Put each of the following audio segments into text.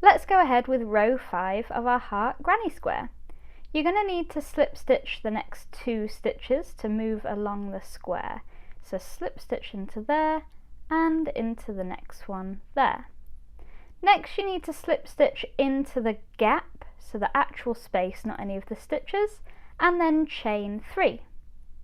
Let's go ahead with row 5 of our heart granny square. You're going to need to slip stitch the next 2 stitches to move along the square. So slip stitch into there and into the next one there. Next you need to slip stitch into the gap, so the actual space, not any of the stitches, and then chain 3.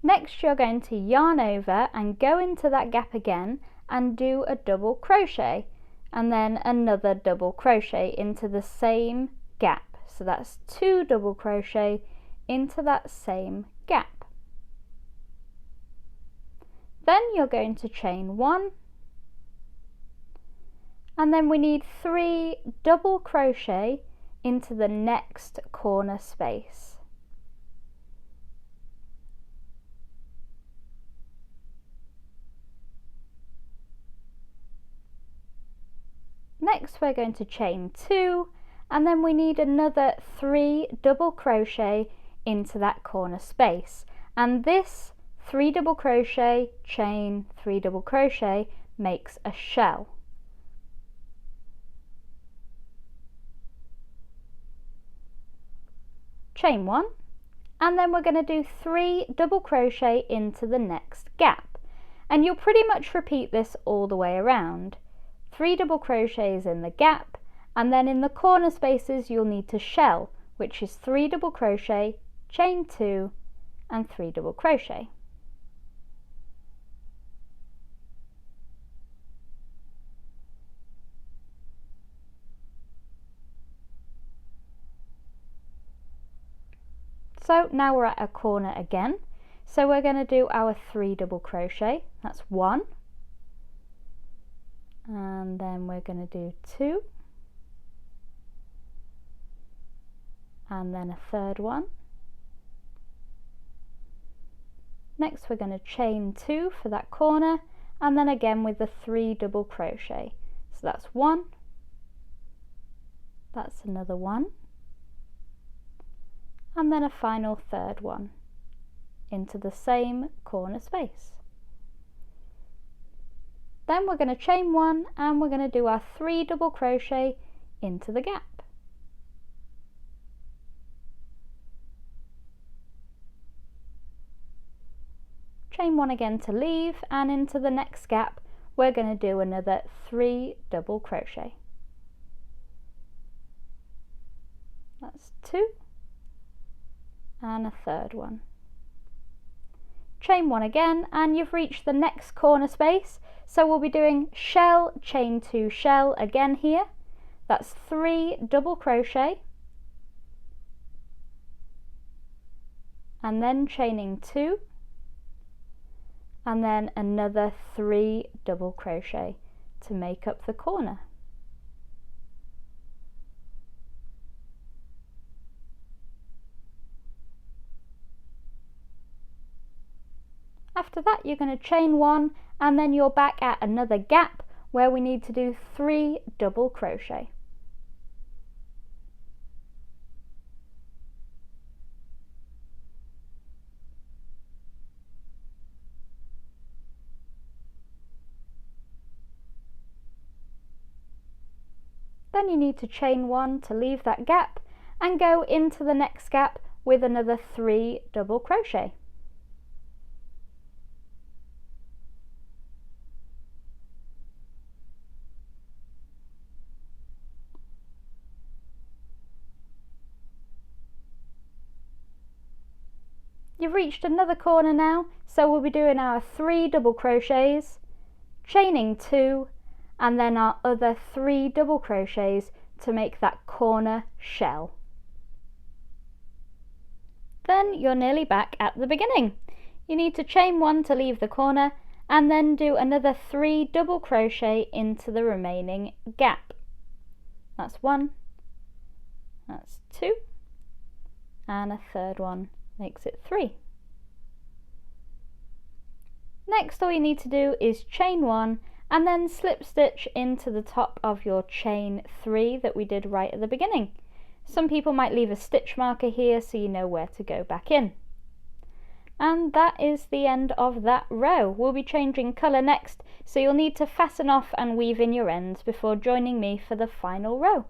Next you're going to yarn over and go into that gap again and do a double crochet, and then another double crochet into the same gap. So that's 2 double crochet into that same gap. Then you're going to chain 1, and then we need 3 double crochet into the next corner space. Next we're going to chain 2, and then we need another 3 double crochet into that corner space, and this 3 double crochet, chain, 3 double crochet makes a shell. Chain 1, and then we're going to do 3 double crochet into the next gap, and you'll pretty much repeat this all the way around. 3 double crochets in the gap, and then in the corner spaces you'll need to shell, which is 3 double crochet, chain 2 and 3 double crochet. So now we're at a corner again, so we're going to do our 3 double crochet. That's 1, and then we're going to do 2, and then a third one. Next we're going to chain 2 for that corner, and then again with the 3 double crochet. So that's 1, that's another 1, and then a final third one into the same corner space. Then we're going to chain 1, and we're going to do our 3 double crochet into the gap. Chain 1 again to leave, and into the next gap we're going to do another 3 double crochet. That's 2 and a third one. Chain 1 again, and you've reached the next corner space, so we'll be doing shell, chain 2, shell again here. That's 3 double crochet, and then chaining 2, and then another 3 double crochet to make up the corner. After that you're going to chain 1, and then you're back at another gap where we need to do 3 double crochet. Then you need to chain 1 to leave that gap and go into the next gap with another 3 double crochet. You've reached another corner now, so we'll be doing our 3 double crochets, chaining 2, and then our other 3 double crochets to make that corner shell. Then you're nearly back at the beginning. You need to chain 1 to leave the corner, and then do another 3 double crochet into the remaining gap. That's 1, that's 2, and a third one makes it 3. Next all you need to do is chain 1 and then slip stitch into the top of your chain 3 that we did right at the beginning. Some people might leave a stitch marker here so you know where to go back in. And that is the end of that row. We'll be changing colour next, so you'll need to fasten off and weave in your ends before joining me for the final row.